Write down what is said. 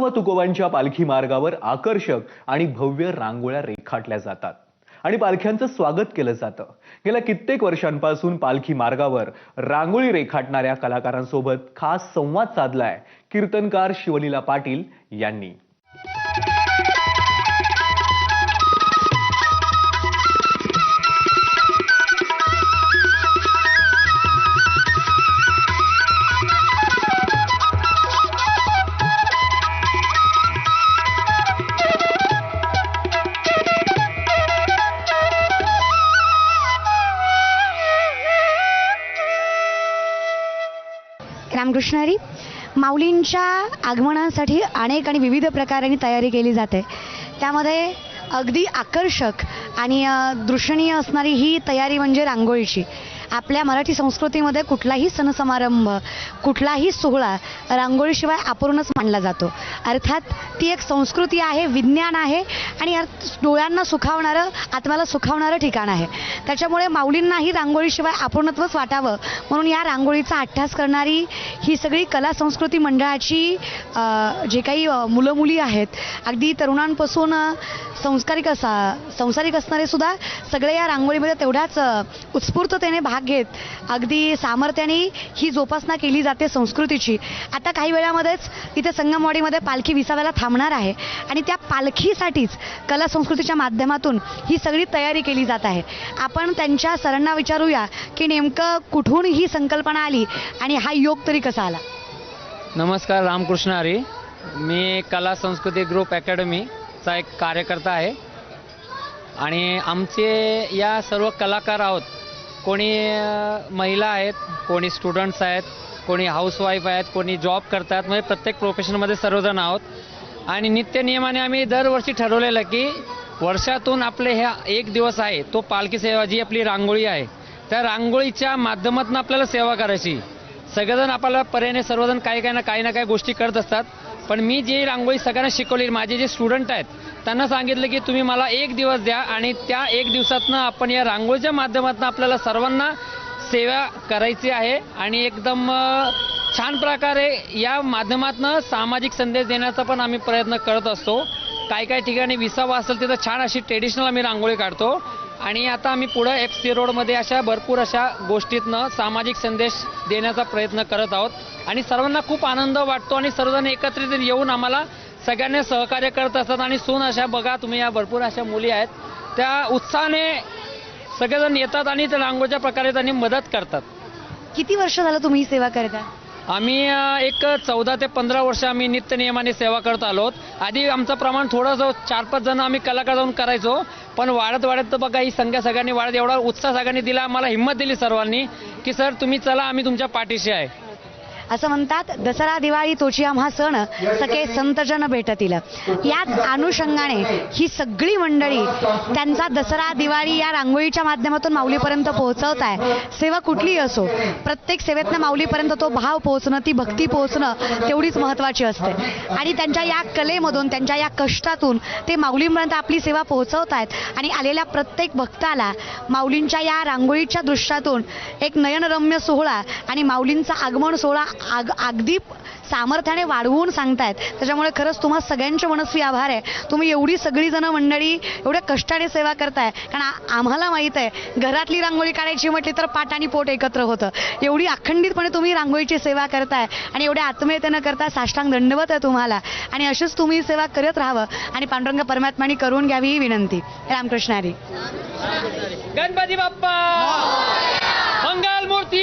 व तुकोबांच्या पालखी मार्गावर आकर्षक आणि भव्य रांगोळ्या रेखाटल्या जातात आणि पालख्यांचं स्वागत केलं जातं। गेल्या कित्येक वर्षांपासून पालखी मार्गावर रांगोळी रेखाटणाऱ्या कलाकारांसोबत खास संवाद साधलाय कीर्तनकार शिवलीला पाटील यांनी। रामकृष्ण हरी। माऊलींच्या आगमनासाठी अनेक आणि विविध प्रकारांनी तयारी केली जाते। त्यामध्ये अगदी आकर्षक आणि दृश्यनीय असणारी ही तयारी म्हणजे रांगोळीची। आपल्या मराठी संस्कृतीमध्ये कुठलाही सण समारंभ, कुठलाही सोहळा रांगोळीशिवाय अपूर्णच मानला जातो। अर्थात ती एक संस्कृती आहे, विज्ञान आहे आणि डोळ्यांना सुखावणारं, आत्म्याला सुखावणारं ठिकाण आहे। त्याच्यामुळे माऊलींनाही रांगोळीशिवाय अपूर्णत्वच वाटावं म्हणून या रांगोळीचा अट्टहास करणारी ही सगळी कला संस्कृती मंडळाची जे काही मुलं मुली आहेत, अगदी तरुणांपासून संसारिक असणारे सुद्धा सगळे या रांगोळीमध्ये तेवढ्याच उत्स्फूर्ततेने भाग घेत अगदी सामर्थ्याने ही जोपासना केली जाते संस्कृतीची। आता काही वेळामध्येच इथे संगमवाडीमध्ये पालखी विसाव्याला थांबणार आहे आणि त्या पालखीसाठीच कला संस्कृतीच्या माध्यमातून ही सगळी तयारी केली जात आहे। आपण त्यांच्या सरांना विचारूया की नेमकं कुठून ही संकल्पना आली आणि हा योग तरी कसा आला। नमस्कार, रामकृष्ण हरी। मी कला संस्कृती ग्रुप अकॅडमीचा एक कार्यकर्ता आहे आणि आमचे या सर्व कलाकार आहोत। कोणी महिला आहेत, कोणी स्टुडंट्स आहेत, कोणी हाऊसवाईफ आहेत, कोणी जॉब करतात, म्हणजे प्रत्येक प्रोफेशनमध्ये सर्वजण आहोत। आणि नित्य नियमाने आम्ही दरवर्षी ठरवलेलं की वर्षातून आपले ह्या एक दिवस आहे तो पालखी सेवा, जी आपली रांगोळी आहे, त्या रांगोळीच्या माध्यमातून आपल्याला सेवा करायची। सगळेजण आपल्याला पर्यायाने सर्वजण काही ना काही गोष्टी करत असतात, पण मी जी रांगोळी सगळ्यांना शिकवली, माझे जे स्टुडंट आहेत त्यांना सांगितलं की तुम्ही मला एक दिवस द्या आणि त्या एक दिवसातनं आपण या रांगोळीच्या माध्यमातून आपल्याला सर्वांना सेवा करायची आहे आणि एकदम छान प्रकारे या माध्यमातून सामाजिक संदेश देण्याचा पण आम्ही प्रयत्न करत असतो। काही ठिकाणी विसावा असेल तिथं छान अशी ट्रेडिशनल आम्ही रांगोळी काढतो आणि आता आम्ही पुढे FC रोडमध्ये अशा भरपूर अशा गोष्टीतनं सामाजिक संदेश देण्याचा प्रयत्न करत आहोत आणि सर्वांना खूप आनंद वाटतो आणि सर्वजण एकत्रित येऊन आम्हाला सगळ्यांना सहकार्य करत असतात। आणि सून अशा बघा तुम्ही, या भरपूर अशा मुली आहेत, त्या उत्साहाने सगळेजण येतात आणि त्या रांगोळीच्या प्रकारे त्यांनी मदत करतात। किती वर्ष झालं तुम्ही ही सेवा करता? आम्ही एक 14 ते 15 वर्ष आम्ही नित्य नियमाने सेवा करत आलो। आधी आमचं प्रमाण थोडंसं 4-5 जण आम्ही कलाकार जाऊन करायचो, पण वाढत तर बघा ही संख्या सगळ्यांनी वाढत, एवढा उत्साह सगळ्यांनी दिला, आम्हाला हिंमत दिली सर्वांनी की सर तुम्ही चला, आम्ही तुमच्या पाठीशी आहे। असं म्हणतात, दसरा दिवाळी तोची आम्हा सण, सखे संतजन भेटतील। याच अनुषंगाने ही सगळी मंडळी त्यांचा दसरा दिवाळी या रांगोळीच्या माध्यमातून माऊलीपर्यंत पोहोचवत आहे। सेवा कुठलीही असो, प्रत्येक सेवेतनं माऊलीपर्यंत तो भाव पोहोचणं, ती भक्ती पोहोचणं तेवढीच महत्त्वाची असते आणि त्यांच्या या कलेमधून, त्यांच्या या कष्टातून ते माऊलींपर्यंत आपली सेवा पोहोचवत आहेत आणि आलेल्या प्रत्येक भक्ताला माऊलींच्या या रांगोळीच्या दृश्यातून एक नयनरम्य सोहळा आणि माऊलींचा आगमन सोहळा अगदी सामर्थ्याने वाढवून सांगतायत। त्याच्यामुळे खरंच तुम्हा सगळ्यांचे मनस्वी आभार आहे। तुम्ही एवढी सगळीजण मंडळी एवढ्या कष्टाने सेवा करताय, कारण आम्हाला माहीत आहे घरातली रांगोळी काढायची म्हटली तर पाट आणि पोट एकत्र होतं। एवढी अखंडितपणे तुम्ही रांगोळीची सेवा करताय आणि एवढ्या आत्मीयतेनं करताय, साष्टांग दंडवत आहे तुम्हाला आणि अशीच तुम्ही सेवा करत राहावं आणि पांडुरंग परमात्म्याने करून घ्यावी ही विनंती। रामकृष्ण हरी। गणपती बाप्पा, मंगल मूर्ती